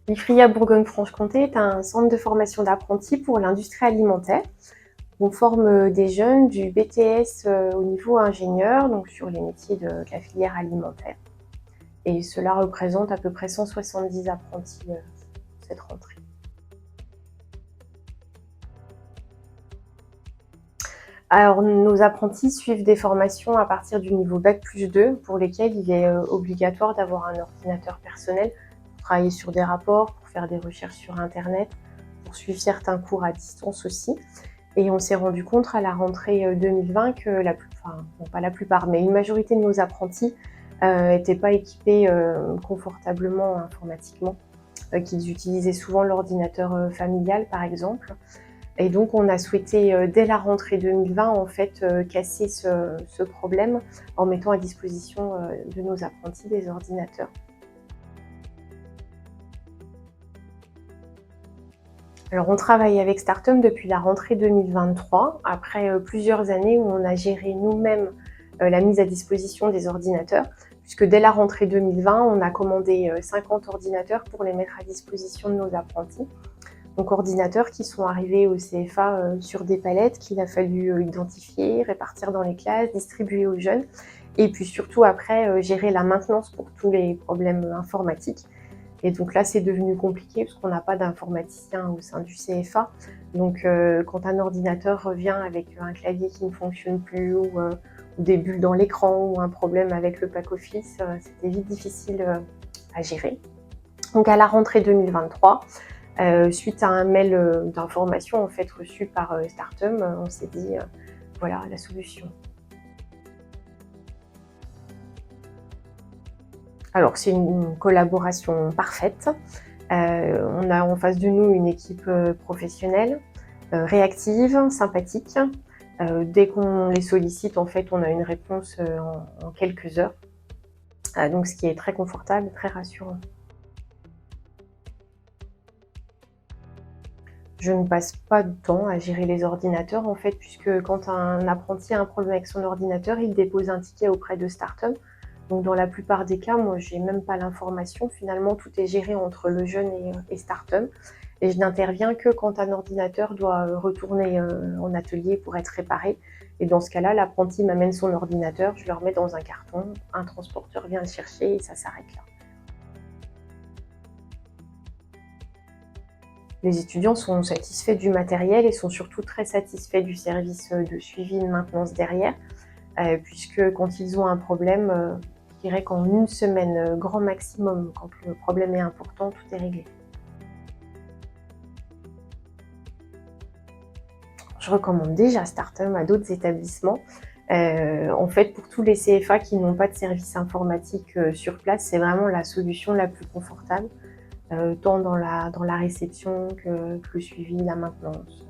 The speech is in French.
L'IFRIA Bourgogne-Franche-Comté est un centre de formation d'apprentis pour l'industrie alimentaire. On forme des jeunes du BTS au niveau ingénieur, donc sur les métiers de la filière alimentaire. Et cela représente à peu près 170 apprentis cette rentrée. Alors, nos apprentis suivent des formations à partir du niveau Bac+2, pour lesquelles il est obligatoire d'avoir un ordinateur personnel pour travailler sur des rapports, pour faire des recherches sur Internet, pour suivre certains cours à distance aussi. Et on s'est rendu compte à la rentrée 2020 que non pas la plupart, mais une majorité de nos apprentis n'étaient pas équipés confortablement informatiquement, qu'ils utilisaient souvent l'ordinateur familial par exemple. Et donc on a souhaité dès la rentrée 2020 en fait casser ce problème en mettant à disposition de nos apprentis des ordinateurs. Alors on travaille avec Startum depuis la rentrée 2023, après plusieurs années où on a géré nous-mêmes la mise à disposition des ordinateurs, puisque dès la rentrée 2020, on a commandé 50 ordinateurs pour les mettre à disposition de nos apprentis. Donc ordinateurs qui sont arrivés au CFA sur des palettes qu'il a fallu identifier, répartir dans les classes, distribuer aux jeunes, et puis surtout après gérer la maintenance pour tous les problèmes informatiques. Et donc là, c'est devenu compliqué parce qu'on n'a pas d'informaticien au sein du CFA. Donc quand un ordinateur revient avec un clavier qui ne fonctionne plus ou des bulles dans l'écran ou un problème avec le pack office, c'était vite difficile à gérer. Donc à la rentrée 2023, suite à un mail d'information en fait reçu par Startum, on s'est dit voilà la solution. Alors c'est une collaboration parfaite. On a en face de nous une équipe professionnelle, réactive, sympathique. Dès qu'on les sollicite, en fait, on a une réponse en quelques heures. Donc ce qui est très confortable, très rassurant. Je ne passe pas de temps à gérer les ordinateurs en fait, puisque quand un apprenti a un problème avec son ordinateur, il dépose un ticket auprès de Startum. Donc dans la plupart des cas, moi j'ai même pas l'information. Finalement, tout est géré entre le jeune et Startum. Et je n'interviens que quand un ordinateur doit retourner en atelier pour être réparé. Et dans ce cas-là, l'apprenti m'amène son ordinateur, je le remets dans un carton, un transporteur vient le chercher et ça s'arrête là. Les étudiants sont satisfaits du matériel et sont surtout très satisfaits du service de suivi et de maintenance derrière, puisque quand ils ont un problème, je dirais qu'en une semaine, grand maximum, quand le problème est important, tout est réglé. Je recommande déjà Startum à d'autres établissements. En fait, pour tous les CFA qui n'ont pas de service informatique sur place, c'est vraiment la solution la plus confortable, tant dans la réception que le suivi, la maintenance.